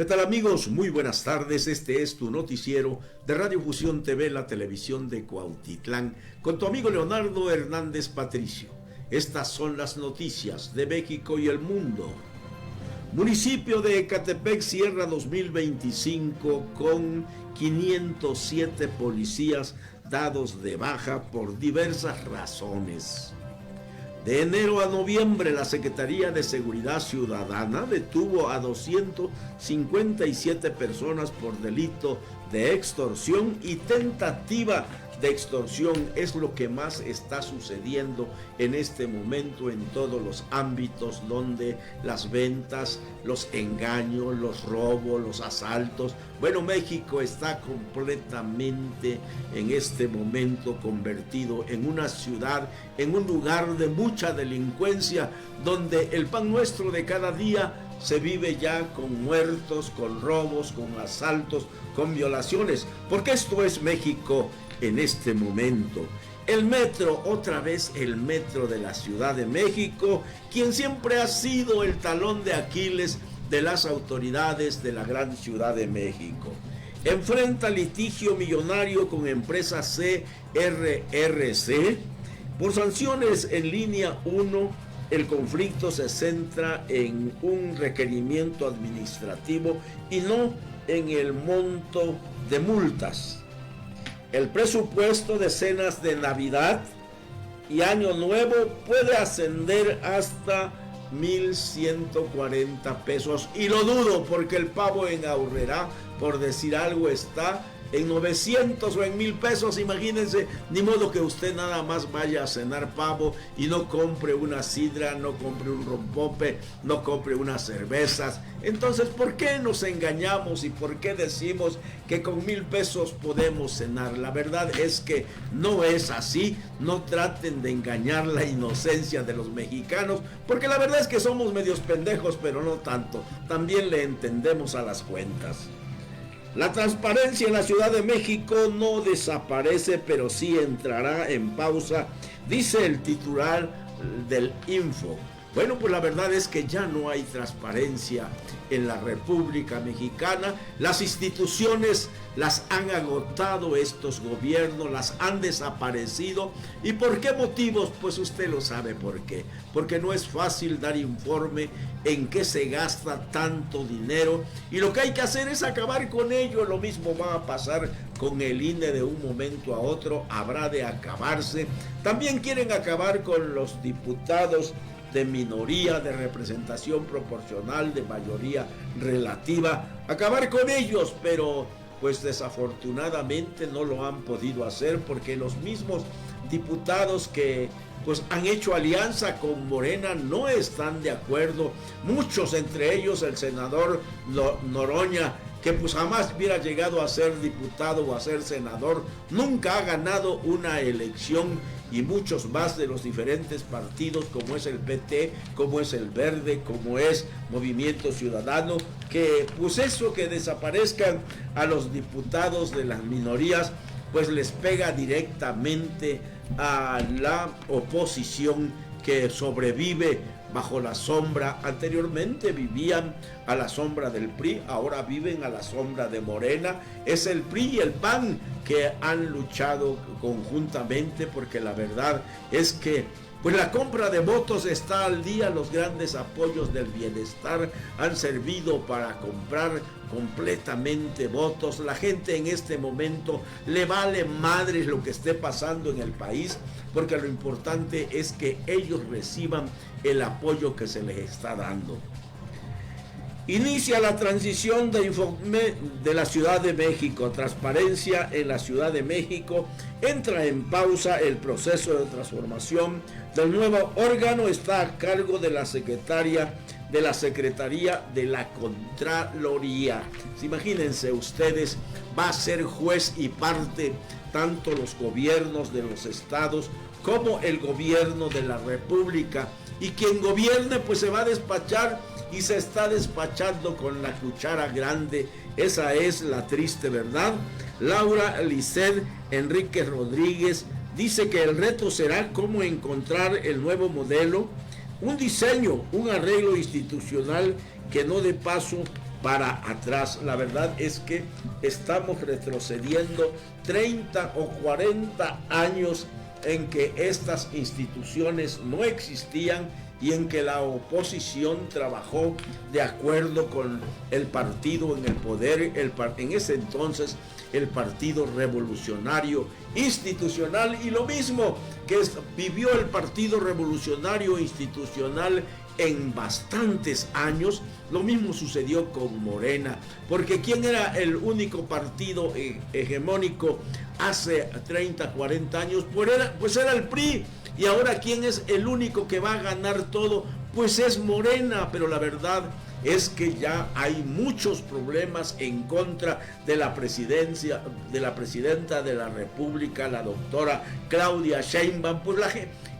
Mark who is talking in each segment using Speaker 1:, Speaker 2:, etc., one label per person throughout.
Speaker 1: ¿Qué tal amigos? Muy buenas tardes, este es tu noticiero de Radio Fusión TV, la televisión de Cuautitlán, con tu amigo Leonardo Hernández Patricio. Estas son las noticias de México y el mundo. Municipio de Ecatepec cierra 2025 con 507 policías dados de baja por diversas razones. De enero a noviembre, la Secretaría de Seguridad Ciudadana detuvo a 257 personas por delito de extorsión y tentativa de extorsión. Es lo que más está sucediendo en este momento en todos los ámbitos donde las ventas, los engaños, los robos, los asaltos. Bueno, México está completamente en este momento convertido en una ciudad, en un lugar de mucha delincuencia, donde el pan nuestro de cada día se vive ya con muertos, con robos, con asaltos, con violaciones, porque esto es México en este momento. El metro, otra vez el metro de la Ciudad de México, quien siempre ha sido el talón de Aquiles de las autoridades de la gran Ciudad de México. Enfrenta litigio millonario con empresa CRRC por sanciones en línea 1. El conflicto se centra en un requerimiento administrativo y no en el monto de multas. El presupuesto de cenas de Navidad y Año Nuevo puede ascender hasta 1,140 pesos. Y lo dudo, porque el pavo en Aurrerá, por decir algo, está en 900 o en 1,000 pesos. Imagínense, ni modo que usted nada más vaya a cenar pavo y no compre una sidra, no compre un rompope, no compre unas cervezas. Entonces, ¿por qué nos engañamos y por qué decimos que con 1,000 pesos podemos cenar? La verdad es que no es así. No traten de engañar la inocencia de los mexicanos, porque la verdad es que somos medios pendejos, pero no tanto. También le entendemos a las cuentas. La transparencia en la Ciudad de México no desaparece, pero sí entrará en pausa, dice el titular del Info. Bueno, pues la verdad es que ya no hay transparencia en la República Mexicana. Las instituciones las han agotado estos gobiernos, las han desaparecido. ¿Y por qué motivos? Pues usted lo sabe por qué. Porque no es fácil dar informe en qué se gasta tanto dinero, y lo que hay que hacer es acabar con ello. Lo mismo va a pasar con el INE de un momento a otro, habrá de acabarse. También quieren acabar con los diputados de minoría, de representación proporcional, de mayoría relativa, acabar con ellos, pero pues desafortunadamente no lo han podido hacer, porque los mismos diputados que pues han hecho alianza con Morena no están de acuerdo. Muchos, entre ellos el senador Noroña, que pues jamás hubiera llegado a ser diputado o a ser senador, nunca ha ganado una elección, y muchos más de los diferentes partidos, como es el PT, como es el Verde, como es Movimiento Ciudadano, que pues eso, que desaparezcan a los diputados de las minorías, pues les pega directamente a la oposición que sobrevive bajo la sombra. Anteriormente vivían a la sombra del PRI, ahora viven a la sombra de Morena. Es el PRI y el PAN que han luchado conjuntamente, porque la verdad es que pues la compra de votos está al día. Los grandes apoyos del bienestar han servido para comprar completamente votos. La gente en este momento le vale madres lo que esté pasando en el país, porque lo importante es que ellos reciban el apoyo que se les está dando. Inicia la transición de informe de la Ciudad de México. Transparencia en la Ciudad de México. Entra en pausa el proceso de transformación del nuevo órgano. Está a cargo de la Secretaría de la Contraloría. Imagínense ustedes, va a ser juez y parte tanto los gobiernos de los estados como el gobierno de la República. Y quien gobierne pues se va a despachar, y se está despachando con la cuchara grande. Esa es la triste verdad. Laura Lisset Enrique Rodríguez dice que el reto será cómo encontrar el nuevo modelo, un diseño, un arreglo institucional que no dé paso para atrás. La verdad es que estamos retrocediendo 30 o 40 años en que estas instituciones no existían y en que la oposición trabajó de acuerdo con el partido en el poder, en ese entonces el Partido Revolucionario Institucional, y lo mismo que vivió el Partido Revolucionario Institucional en bastantes años, lo mismo sucedió con Morena, porque ¿quién era el único partido hegemónico hace 30, 40 años? Pues era el PRI. Y ahora, ¿quién es el único que va a ganar todo? Pues es Morena. Pero la verdad es que ya hay muchos problemas en contra de la presidencia, de la presidenta de la República, la doctora Claudia Sheinbaum. Pues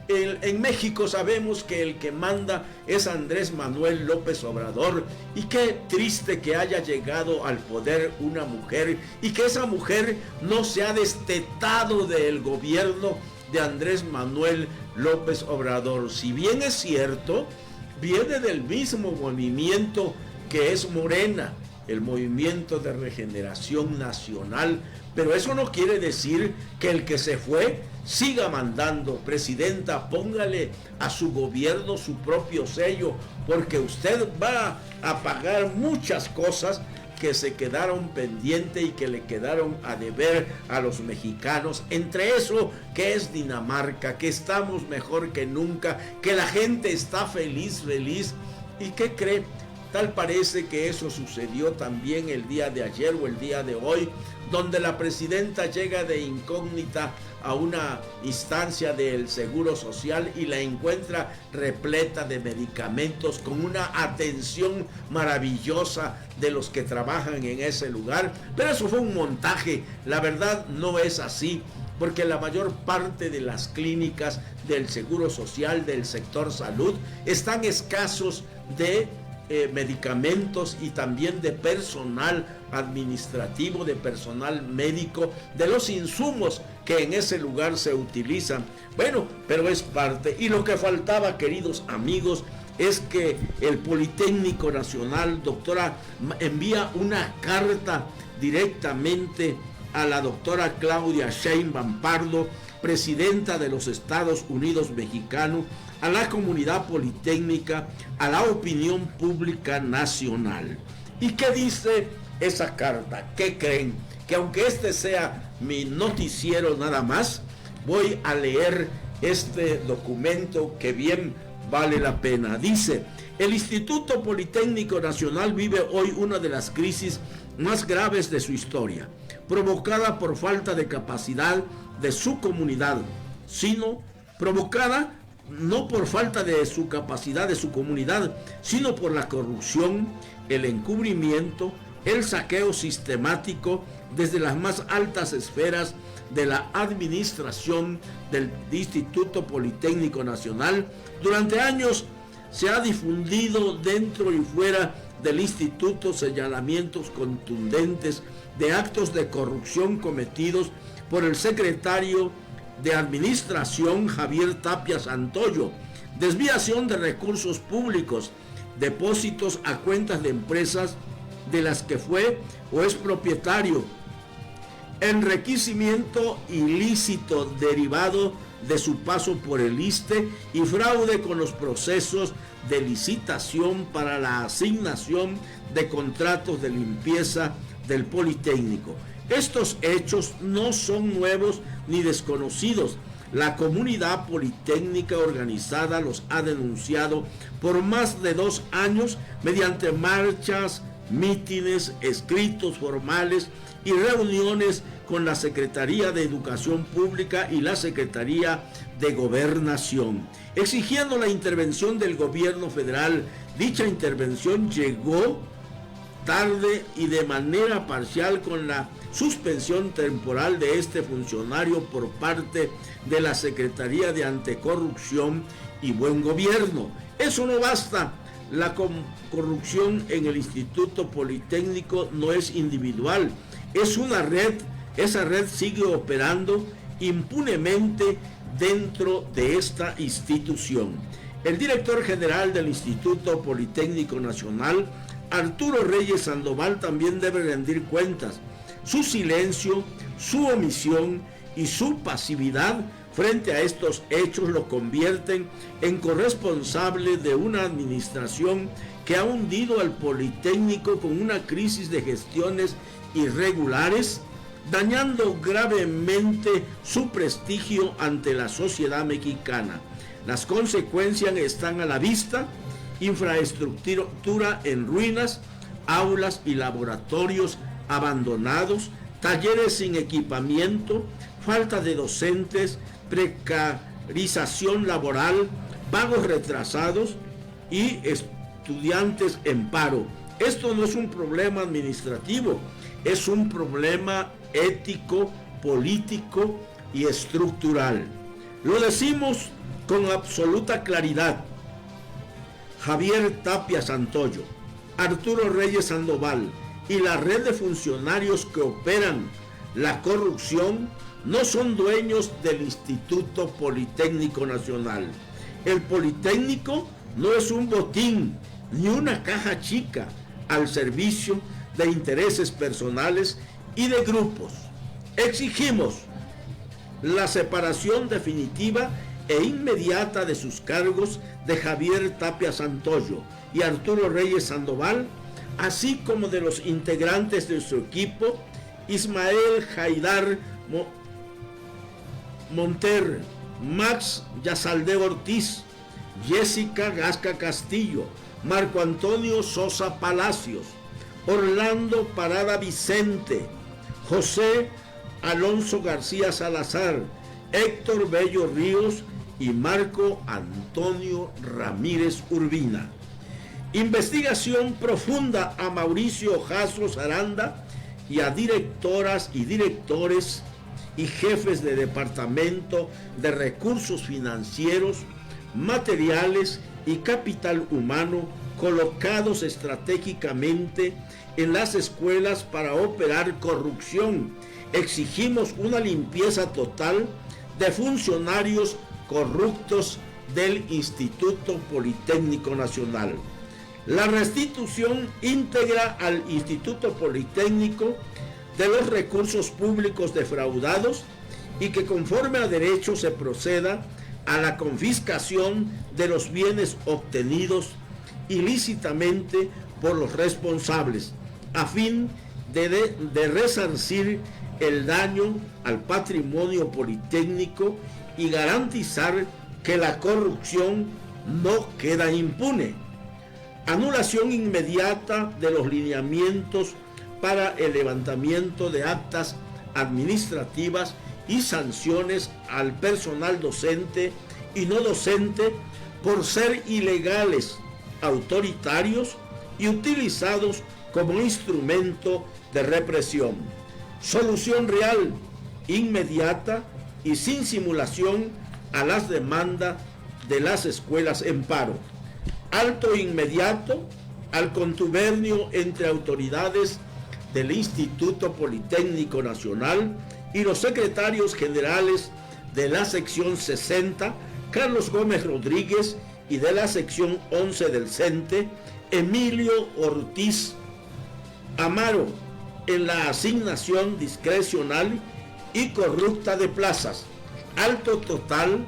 Speaker 1: en México sabemos que el que manda es Andrés Manuel López Obrador, y qué triste que haya llegado al poder una mujer y que esa mujer no se ha destetado del gobierno de Andrés Manuel López Obrador. Si bien es cierto, viene del mismo movimiento que es Morena, el Movimiento de Regeneración Nacional, pero eso no quiere decir que el que se fue siga mandando. Presidenta, póngale a su gobierno su propio sello, porque usted va a pagar muchas cosas que se quedaron pendientes y que le quedaron a deber a los mexicanos. Entre eso, que es Dinamarca, que estamos mejor que nunca, que la gente está feliz. ¿Y qué cree? Tal parece que eso sucedió también el día de ayer o el día de hoy, donde la presidenta llega de incógnita a una instancia del Seguro Social y la encuentra repleta de medicamentos, con una atención maravillosa de los que trabajan en ese lugar. Pero eso fue un montaje, la verdad no es así, porque la mayor parte de las clínicas del Seguro Social, del sector salud, están escasos de medicamentos y también de personal administrativo, de personal médico, de los insumos que en ese lugar se utilizan. Bueno, pero es parte. Y lo que faltaba, queridos amigos, es que el Politécnico Nacional, doctora, envía una carta directamente a la doctora Claudia Sheinbaum Pardo, presidenta de los Estados Unidos mexicanos, a la comunidad politécnica, a la opinión pública nacional. ¿Y qué dice esa carta? ¿Qué creen? Que aunque este sea mi noticiero nada más, voy a leer este documento que bien vale la pena. Dice: el Instituto Politécnico Nacional vive hoy una de las crisis más graves de su historia, provocada por falta de capacidad de su comunidad, sino provocada no por falta de su capacidad de su comunidad, sino por la corrupción, el encubrimiento, el saqueo sistemático desde las más altas esferas de la administración del Instituto Politécnico Nacional. Durante años se ha difundido dentro y fuera del instituto señalamientos contundentes de actos de corrupción cometidos por el secretario de Administración Javier Tapia Santoyo, desviación de recursos públicos, depósitos a cuentas de empresas de las que fue o es propietario, enriquecimiento ilícito derivado de su paso por el ISSSTE y fraude con los procesos de licitación para la asignación de contratos de limpieza del Politécnico. Estos hechos no son nuevos ni desconocidos. La comunidad politécnica organizada los ha denunciado por más de 2 años mediante marchas, mítines, escritos formales y reuniones con la Secretaría de Educación Pública y la Secretaría de Gobernación, exigiendo la intervención del gobierno federal. Dicha intervención llegó tarde y de manera parcial, con la suspensión temporal de este funcionario por parte de la Secretaría de Anticorrupción y Buen Gobierno. Eso no basta. La corrupción en el Instituto Politécnico no es individual, es una red. Esa red sigue operando impunemente dentro de esta institución. El director general del Instituto Politécnico Nacional Arturo Reyes Sandoval también debe rendir cuentas. Su silencio, su omisión y su pasividad frente a estos hechos lo convierten en corresponsable de una administración que ha hundido al Politécnico con una crisis de gestiones irregulares, dañando gravemente su prestigio ante la sociedad mexicana. Las consecuencias están a la vista: infraestructura en ruinas, aulas y laboratorios abandonados, talleres sin equipamiento, falta de docentes, precarización laboral, pagos retrasados y estudiantes en paro. Esto no es un problema administrativo, es un problema ético, político y estructural. Lo decimos con absoluta claridad. Javier Tapia Santoyo, Arturo Reyes Sandoval y la red de funcionarios que operan la corrupción no son dueños del Instituto Politécnico Nacional. El Politécnico no es un botín ni una caja chica al servicio de intereses personales y de grupos. Exigimos la separación definitiva e inmediata de sus cargos de Javier Tapia Santoyo y Arturo Reyes Sandoval, así como de los integrantes de su equipo: Ismael Haidar Monter, Max Yazaldeo Ortiz, Jessica Gasca Castillo, Marco Antonio Sosa Palacios, Orlando Parada Vicente, José Alonso García Salazar, Héctor Bello Ríos y Marco Antonio Ramírez Urbina. Investigación profunda a Mauricio Jastros Aranda y a directoras y directores y jefes de departamento de recursos financieros, materiales y capital humano colocados estratégicamente en las escuelas para operar corrupción. Exigimos una limpieza total de funcionarios corruptos del Instituto Politécnico Nacional. La restitución íntegra al Instituto Politécnico de los recursos públicos defraudados y que conforme a derecho se proceda a la confiscación de los bienes obtenidos ilícitamente por los responsables, a fin de resarcir el daño al patrimonio politécnico y garantizar que la corrupción no queda impune. Anulación inmediata de los lineamientos para el levantamiento de actas administrativas y sanciones al personal docente y no docente por ser ilegales, autoritarios y utilizados como instrumento de represión. Solución real, inmediata y sin simulación a las demandas de las escuelas en paro. Alto inmediato al contubernio entre autoridades del Instituto Politécnico Nacional y los secretarios generales de la sección 60, Carlos Gómez Rodríguez, y de la sección 11 del CENTE, Emilio Ortiz Amaro, en la asignación discrecional y corrupta de plazas. Alto total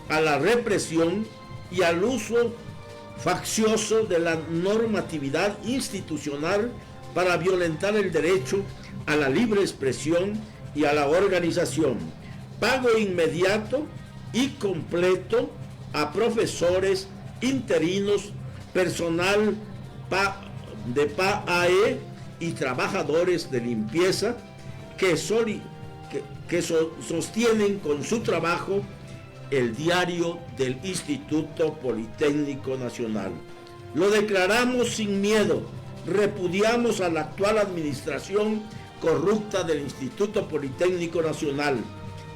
Speaker 1: a la represión y al uso faccioso de la normatividad institucional para violentar el derecho a la libre expresión y a la organización. Pago inmediato y completo a profesores, interinos, personal de PAE y trabajadores de limpieza que sostienen con su trabajo el diario del Instituto Politécnico Nacional. Lo declaramos sin miedo. Repudiamos a la actual administración corrupta del Instituto Politécnico Nacional.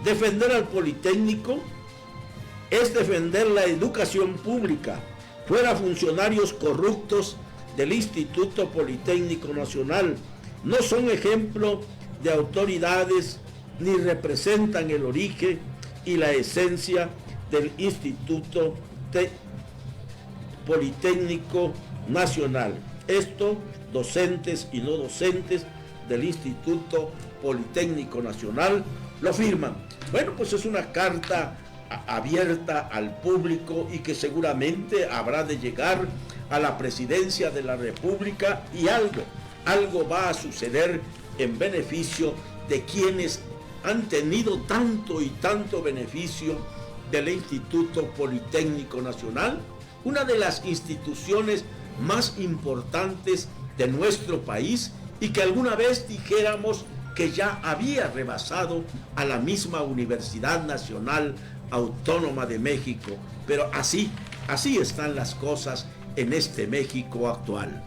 Speaker 1: Defender al Politécnico es defender la educación pública. Fuera funcionarios corruptos del Instituto Politécnico Nacional. No son ejemplo de autoridades ni representan el origen y la esencia del Instituto Politécnico Nacional. Esto docentes y no docentes del Instituto Politécnico Nacional lo firman. Bueno, pues es una carta abierta al público y que seguramente habrá de llegar a la presidencia de la República, y algo va a suceder en beneficio de quienes han tenido tanto y tanto beneficio del Instituto Politécnico Nacional, una de las instituciones más importantes de nuestro país y que alguna vez dijéramos que ya había rebasado a la misma Universidad Nacional Autónoma de México. Pero así están las cosas en este México actual.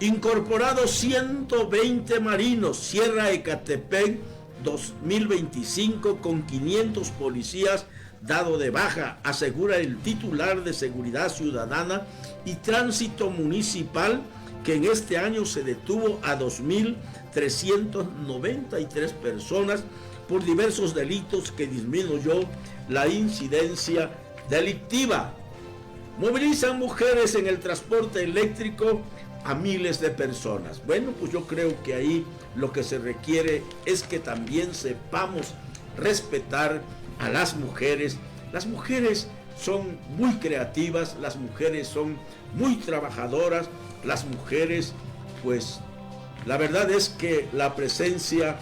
Speaker 1: Incorporados 120 marinos, Sierra Ecatepec 2025 con 500 policías dado de baja, asegura el titular de Seguridad Ciudadana y Tránsito Municipal, que en este año se detuvo a 2.393 personas por diversos delitos que disminuyó la incidencia delictiva. Movilizan mujeres en el transporte eléctrico a miles de personas. Bueno, pues yo creo que ahí lo que se requiere es que también sepamos respetar a las mujeres. Las mujeres son muy creativas, las mujeres son muy trabajadoras, las mujeres, pues la verdad es que la presencia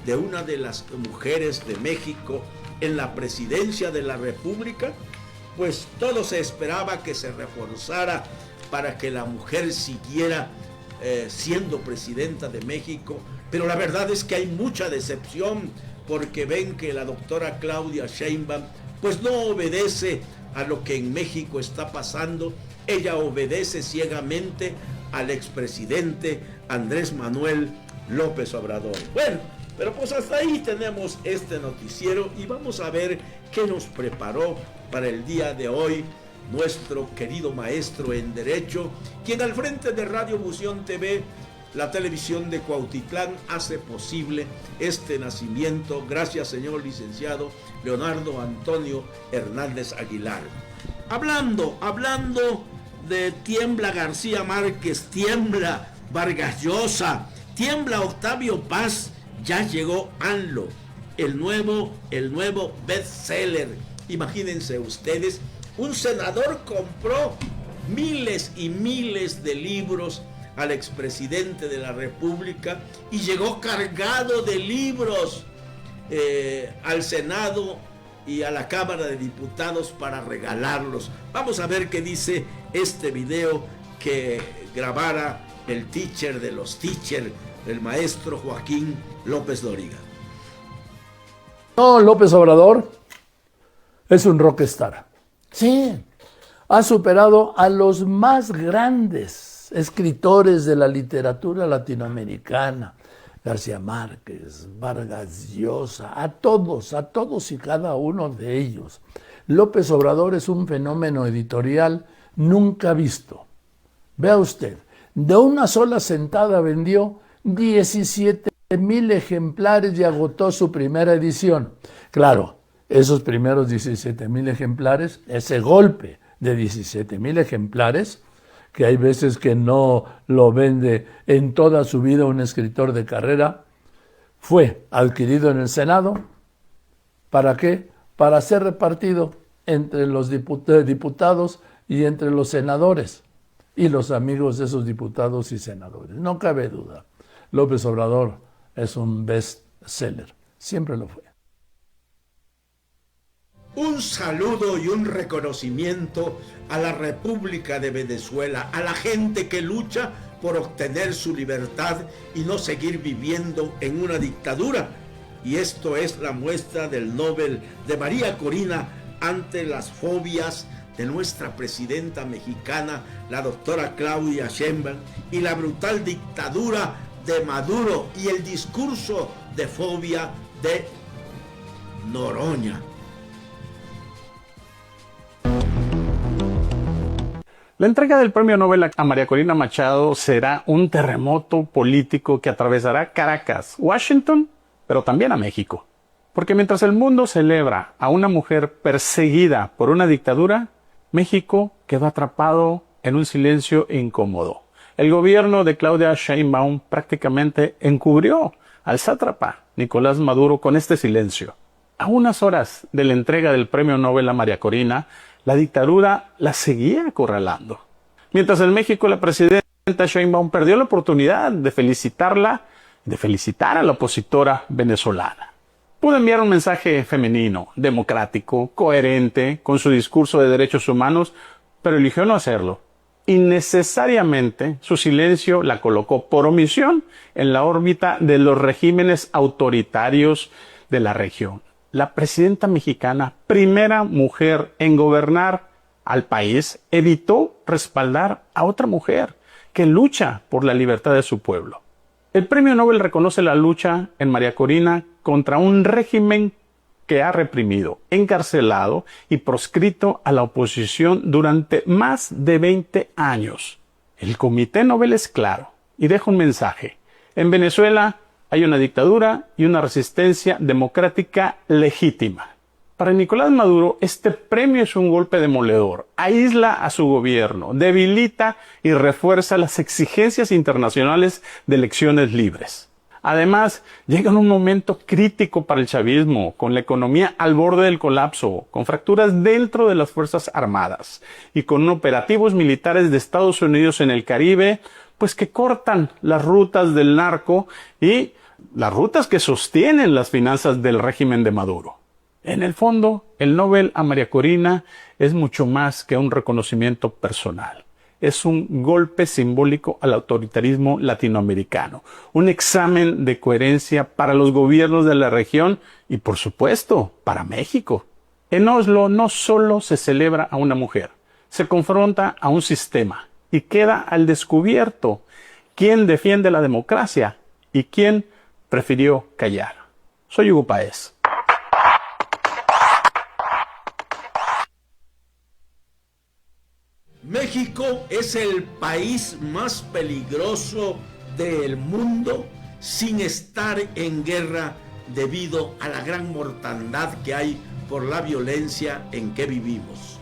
Speaker 1: de una de las mujeres de México en la presidencia de la República, pues todo se esperaba que se reforzara para que la mujer siguiera siendo presidenta de México, pero la verdad es que hay mucha decepción porque ven que la doctora Claudia Sheinbaum pues no obedece a lo que en México está pasando, ella obedece ciegamente al expresidente Andrés Manuel López Obrador. Bueno, pero pues hasta ahí tenemos este noticiero y vamos a ver qué nos preparó para el día de hoy nuestro querido maestro en Derecho, quien al frente de Radio Fusión TV, la televisión de Cuautitlán, hace posible este nacimiento. Gracias, señor licenciado Leonardo Antonio Hernández Aguilar. Hablando de tiembla García Márquez, tiembla Vargas Llosa, tiembla Octavio Paz, ya llegó AMLO, el nuevo bestseller. Imagínense ustedes, un senador compró miles y miles de libros al expresidente de la República y llegó cargado de libros al Senado y a la Cámara de Diputados para regalarlos. Vamos a ver qué dice este video que grabara el teacher de los teachers, el maestro Joaquín López Dóriga.
Speaker 2: No, López Obrador es un rockstar. Sí, ha superado a los más grandes escritores de la literatura latinoamericana, García Márquez, Vargas Llosa, a todos y cada uno de ellos. López Obrador es un fenómeno editorial nunca visto. Vea usted, de una sola sentada vendió 17,000 ejemplares y agotó su primera edición. Claro, esos primeros 17,000 ejemplares, ese golpe de 17,000 ejemplares, que hay veces que no lo vende en toda su vida un escritor de carrera, fue adquirido en el Senado. ¿Para qué? Para ser repartido entre los diputados y entre los senadores y los amigos de esos diputados y senadores. No cabe duda, López Obrador es un bestseller, siempre lo fue.
Speaker 1: Un saludo y un reconocimiento a la República de Venezuela, a la gente que lucha por obtener su libertad y no seguir viviendo en una dictadura. Y esto es la muestra del Nobel de María Corina ante las fobias de nuestra presidenta mexicana, la doctora Claudia Sheinbaum, y la brutal dictadura de Maduro y el discurso de fobia de Noroña.
Speaker 3: La entrega del Premio Nobel a María Corina Machado será un terremoto político que atravesará Caracas, Washington, pero también a México. Porque mientras el mundo celebra a una mujer perseguida por una dictadura, México quedó atrapado en un silencio incómodo. el gobierno de Claudia Sheinbaum prácticamente encubrió al sátrapa Nicolás Maduro con este silencio. A unas horas de la entrega del premio Nobel a María Corina, la dictadura la seguía acorralando. Mientras en México la presidenta Sheinbaum perdió la oportunidad de felicitar a la opositora venezolana. Pudo enviar un mensaje femenino, democrático, coherente con su discurso de derechos humanos, pero eligió no hacerlo. Innecesariamente, su silencio la colocó por omisión en la órbita de los regímenes autoritarios de la región. La presidenta mexicana, primera mujer en gobernar al país, evitó respaldar a otra mujer que lucha por la libertad de su pueblo. El premio Nobel reconoce la lucha en María Corina contra un régimen que ha reprimido, encarcelado y proscrito a la oposición durante más de 20 años. El Comité Nobel es claro y deja un mensaje. En Venezuela hay una dictadura y una resistencia democrática legítima. Para Nicolás Maduro, este premio es un golpe demoledor. Aísla a su gobierno, debilita y refuerza las exigencias internacionales de elecciones libres. Además, llega en un momento crítico para el chavismo, con la economía al borde del colapso, con fracturas dentro de las Fuerzas Armadas y con operativos militares de Estados Unidos en el Caribe, pues que cortan las rutas del narco y las rutas que sostienen las finanzas del régimen de Maduro. En el fondo, el Nobel a María Corina es mucho más que un reconocimiento personal. Es un golpe simbólico al autoritarismo latinoamericano, un examen de coherencia para los gobiernos de la región y, por supuesto, para México. En Oslo no solo se celebra a una mujer, se confronta a un sistema y queda al descubierto quién defiende la democracia y quién prefirió callar. Soy Hugo Páez.
Speaker 1: México es el país más peligroso del mundo sin estar en guerra debido a la gran mortandad que hay por la violencia en que vivimos.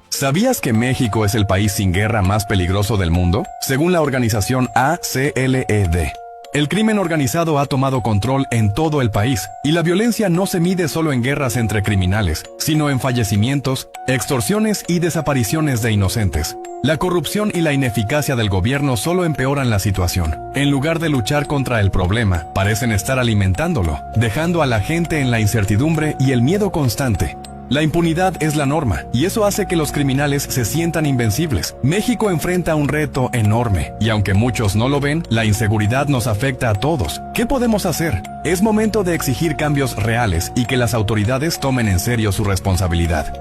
Speaker 4: ¿Sabías que México es el país sin guerra más peligroso del mundo? Según la organización ACLED. El crimen organizado ha tomado control en todo el país, y la violencia no se mide solo en guerras entre criminales, sino en fallecimientos, extorsiones y desapariciones de inocentes. La corrupción y la ineficacia del gobierno solo empeoran la situación. En lugar de luchar contra el problema, parecen estar alimentándolo, dejando a la gente en la incertidumbre y el miedo constante. La impunidad es la norma, y eso hace que los criminales se sientan invencibles. México enfrenta un reto enorme, y aunque muchos no lo ven, la inseguridad nos afecta a todos. ¿Qué podemos hacer? Es momento de exigir cambios reales y que las autoridades tomen en serio su responsabilidad.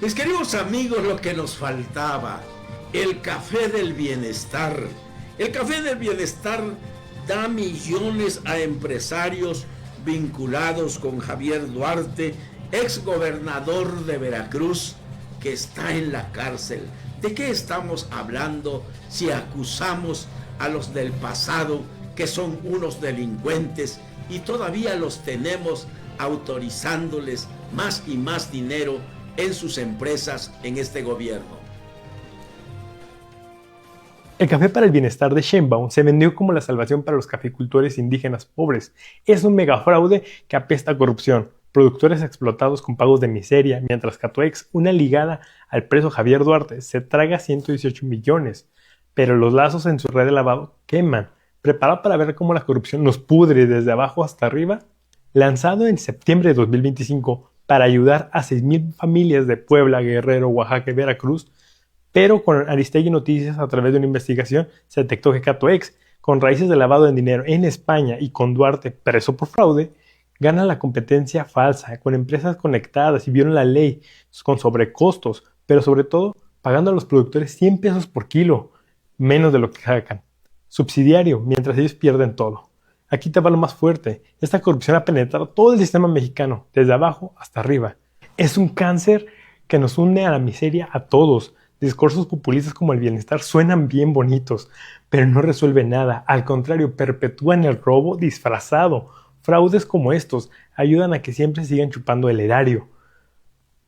Speaker 1: Mis queridos amigos, lo que nos faltaba, el café del bienestar. El café del bienestar da millones a empresarios vinculados con Javier Duarte, exgobernador de Veracruz, que está en la cárcel. ¿De qué estamos hablando si acusamos a los del pasado, que son unos delincuentes, y todavía los tenemos autorizándoles más y más dinero en sus empresas en este gobierno?
Speaker 5: El café para el bienestar de Sheinbaum se vendió como la salvación para los caficultores indígenas pobres. Es un megafraude que apesta a corrupción, productores explotados con pagos de miseria, mientras Catoex, una ligada al preso Javier Duarte, se traga 118 millones. Pero los lazos en su red de lavado queman. ¿Preparado para ver cómo la corrupción nos pudre desde abajo hasta arriba? Lanzado en septiembre de 2025 para ayudar a 6,000 familias de Puebla, Guerrero, Oaxaca y Veracruz, pero con Aristegui Noticias, a través de una investigación, se detectó que Catoex, con raíces de lavado de dinero en España y con Duarte preso por fraude, gana la competencia falsa con empresas conectadas y violan la ley con sobrecostos, pero sobre todo pagando a los productores 100 pesos por kilo, menos de lo que sacan. Subsidiario, mientras ellos pierden todo. Aquí te va lo más fuerte. Esta corrupción ha penetrado todo el sistema mexicano, desde abajo hasta arriba. Es un cáncer que nos une a la miseria a todos. Discursos populistas como el bienestar suenan bien bonitos, pero no resuelven nada. Al contrario, perpetúan el robo disfrazado. Fraudes como estos ayudan a que siempre sigan chupando el erario.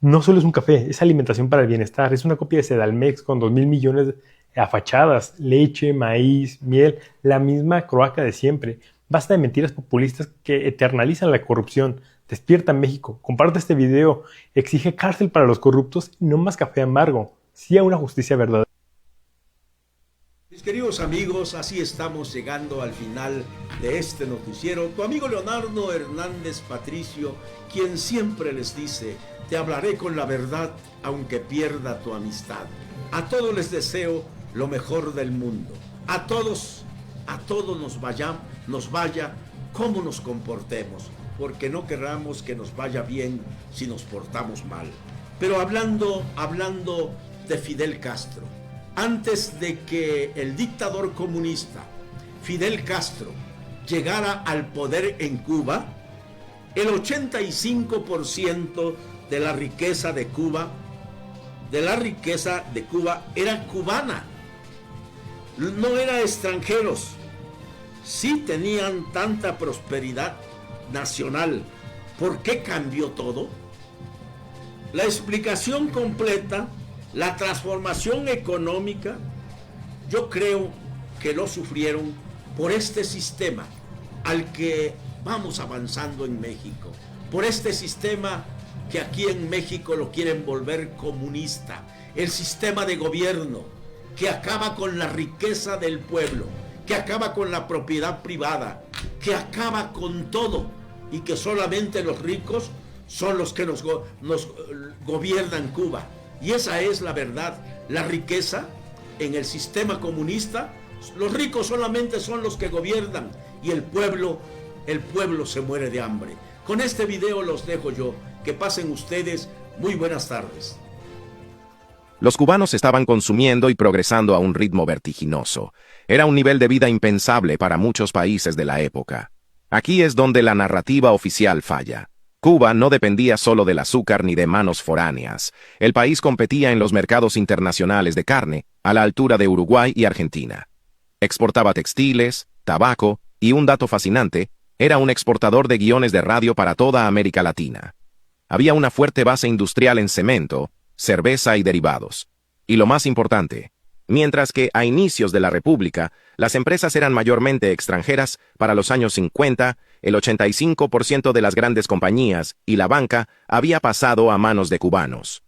Speaker 5: No solo es un café, es alimentación para el bienestar. Es una copia de Sedalmex con 2.000 millones a fachadas, leche, maíz, miel, la misma croaca de siempre. Basta de mentiras populistas que eternalizan la corrupción. Despierta México, comparte este video, exige cárcel para los corruptos y no más café amargo. Sí a una justicia verdadera.
Speaker 1: Mis queridos amigos, así estamos llegando al final de este noticiero. Tu amigo Leonardo Hernández Patricio, quien siempre les dice: te hablaré con la verdad aunque pierda tu amistad. A todos les deseo lo mejor del mundo. A todos nos vaya como nos comportemos, porque no querramos que nos vaya bien si nos portamos mal. Pero hablando de Fidel Castro, antes de que el dictador comunista Fidel Castro llegara al poder en Cuba, el 85% de la riqueza de Cuba era cubana, no era extranjeros. Sí tenían tanta prosperidad nacional. ¿Por qué cambió todo? La explicación completa, la transformación económica, yo creo que lo sufrieron por este sistema al que vamos avanzando en México, por este sistema que aquí en México lo quieren volver comunista, el sistema de gobierno que acaba con la riqueza del pueblo, que acaba con la propiedad privada, que acaba con todo, y que solamente los ricos son los que nos gobiernan Cuba. Y esa es la verdad. La riqueza en el sistema comunista, los ricos solamente son los que gobiernan, y el pueblo se muere de hambre. Con este video los dejo yo. Que pasen ustedes muy buenas tardes.
Speaker 6: Los cubanos estaban consumiendo y progresando a un ritmo vertiginoso. Era un nivel de vida impensable para muchos países de la época. Aquí es donde la narrativa oficial falla. Cuba no dependía solo del azúcar ni de manos foráneas. El país competía en los mercados internacionales de carne, a la altura de Uruguay y Argentina. Exportaba textiles, tabaco y, un dato fascinante, era un exportador de guiones de radio para toda América Latina. Había una fuerte base industrial en cemento, cerveza y derivados. Y lo más importante, mientras que a inicios de la República, las empresas eran mayormente extranjeras, para los años 50, el 85% de las grandes compañías y la banca había pasado a manos de cubanos.